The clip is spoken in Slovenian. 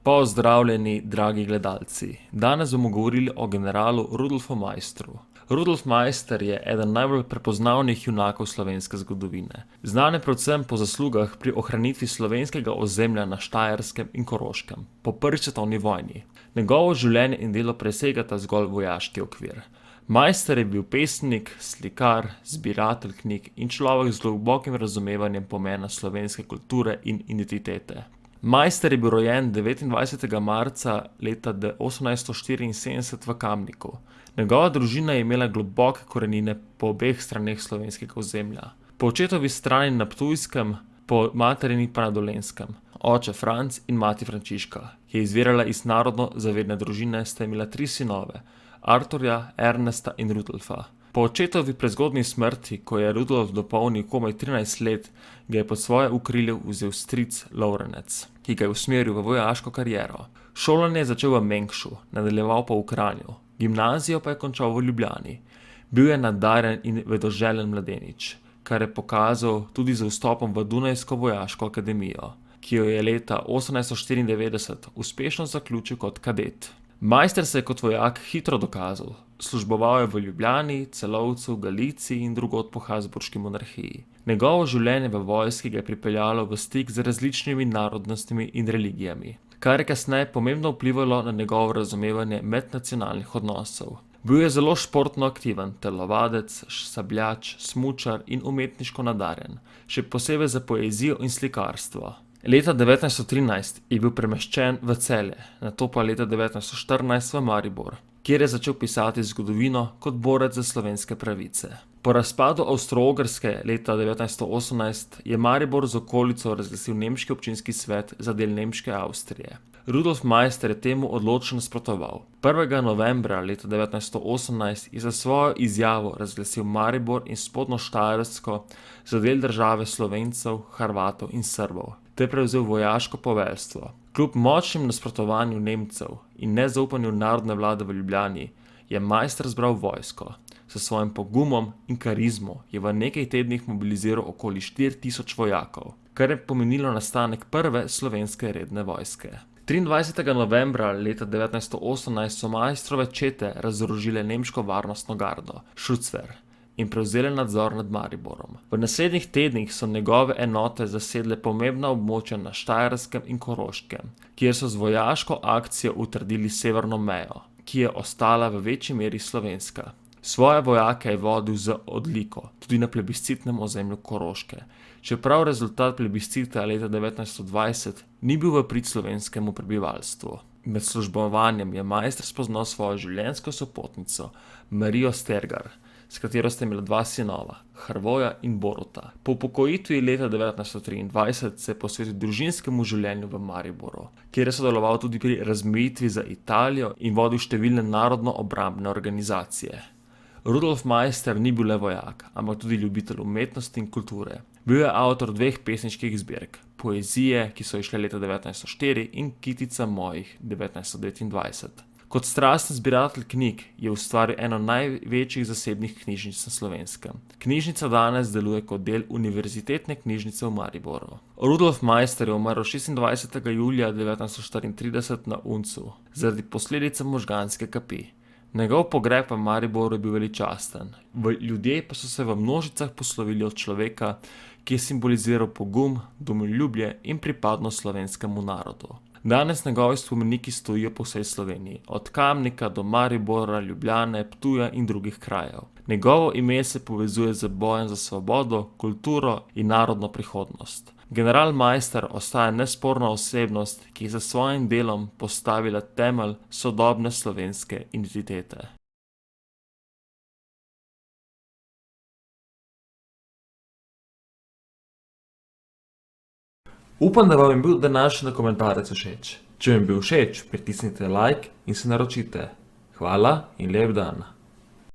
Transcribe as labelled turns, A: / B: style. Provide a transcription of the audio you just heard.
A: Pozdravljeni, dragi gledalci. Danes bomo govorili o generalu Rudolfu Maistru. Rudolf Maister je eden najbolj prepoznavnih junakov slovenske zgodovine. Znan je predvsem po zaslugah pri ohranitvi slovenskega ozemlja na Štajerskem in Koroškem po prvi svetovni vojni. Njegovo življenje in delo presegata zgolj vojaški okvir. Maister je bil pesnik, slikar, zbiratelj knjig in človek z globokim razumevanjem pomena slovenske kulture in identitete. Maister je bil rojen 29. marca leta 1874 v Kamniku. Njegova družina je imela globoke korenine po obeh straneh slovenskega ozemlja. Po očetovi strani na Ptujskem, po materini pa na Dolenjskem. Oče Franc in mati Frančiška, ki je izvirala iz narodno zavedne družine, sta imela 3 sinove, Arturja, Ernesta in Rudolfa. Po očetovi prezgodnji smrti, ko je Rudolf dopolnil komaj 13 let, ga je pod svoje okrilje vzel stric Lovrenec, ki ga je usmeril v vojaško kariero. Šolanje je začel v Mengšu, nadaljeval pa v Kranju, gimnazijo pa je končal v Ljubljani. Bil je nadarjen in vedoželjen mladenič, kar je pokazal tudi z vstopom v Dunajsko vojaško akademijo, ki jo je leta 1894 uspešno zaključil kot kadet. Maister se je kot vojak hitro dokazal. Služboval je v Ljubljani, Celovcu, Galiciji in drugod po Habsburški monarhiji. Njegovo življenje v vojski ga je pripeljalo v stik z različnimi narodnostmi in religijami, kar je kasneje pomembno vplivalo na njegovo razumevanje mednacionalnih odnosov. Bil je zelo športno aktiven, telovadec, sabljač, smučar in umetniško nadarjen, še posebej za poezijo in slikarstvo. Leta 1913 je bil premeščen v Celje, nato pa leta 1914 v Maribor, kjer je začel pisati zgodovino kot borec za slovenske pravice. Po razpadu Avstro-Ogrske leta 1918 je Maribor z okolico razglasil nemški občinski svet za del nemške Avstrije. Rudolf Maister je temu odločno nasprotoval. 1. novembra leta 1918 je za svojo izjavo razglasil Maribor in Spodnjo Štajersko za del države Slovencev, Hrvatov in Srbov, te prevzel vojaško poveljstvo. Kljub močnim nasprotovanju Nemcev in nezaupanju narodne vlade v Ljubljani je Maister zbral vojsko. S svojim pogumom in karizmo je v nekaj tednih mobiliziral okoli 4000 vojakov, kar je pomenilo nastanek prve slovenske redne vojske. 23. novembra leta 1918 so Maistrove čete razorožile nemško varnostno gardo, Schutzwehr, in prevzele nadzor nad Mariborom. V naslednjih tednih so njegove enote zasedle pomembna območja na Štajerskem in Koroškem, kjer so z vojaško akcijo utrdili severno mejo, ki je ostala v večji meri slovenska. Svoje vojake je vodil z odliko, tudi na plebiscitnem ozemlju Koroške, čeprav rezultat plebiscita leta 1920 ni bil v prid slovenskemu prebivalstvu. Med službovanjem je Maister spoznal svojo življenjsko sopotnico, Marijo Stergar, s katero sta imela 2 sinova, Hrvoja in Boruta. Po upokojitvi leta 1923 se je posvetil družinskemu življenju v Mariboru, kjer je sodeloval tudi pri razmejitvi za Italijo in vodil številne narodno-obrambne organizacije. Rudolf Maister ni bil le vojak, ampak tudi ljubitelj umetnosti in kulture. Bil je avtor 2 pesniških zbirk, Poezije, ki so izšle leta 1904 in Kitica mojih 1929. Kot strasten zbiratelj knjig je ustvaril eno največjih zasebnih knjižnic na Slovenskem. Knjižnica danes deluje kot del Univerzitetne knjižnice v Mariboru. Rudolf Maister je umrl 26. julija 1934 na Uncu zaradi posledic možganske kapi. Njegov pogreb v Mariboru je bil veličasten. Ljudje pa so se v množicah poslovili od človeka, ki je simboliziral pogum, domoljubje in pripadnost slovenskemu narodu. Danes njegovi spomeniki stojijo po vsej Sloveniji, od Kamnika do Maribora, Ljubljane, Ptuja in drugih krajev. Njegovo ime se povezuje z bojem za svobodo, kulturo in narodno prihodnost. General Maister ostaja nesporna osebnost, ki je za svojim delom postavila temelj sodobne slovenske identitete. Upam, da vam je bil današnji dokumentarec všeč. Če vam je bil všeč, pritisnite like in se naročite. Hvala in lep dan.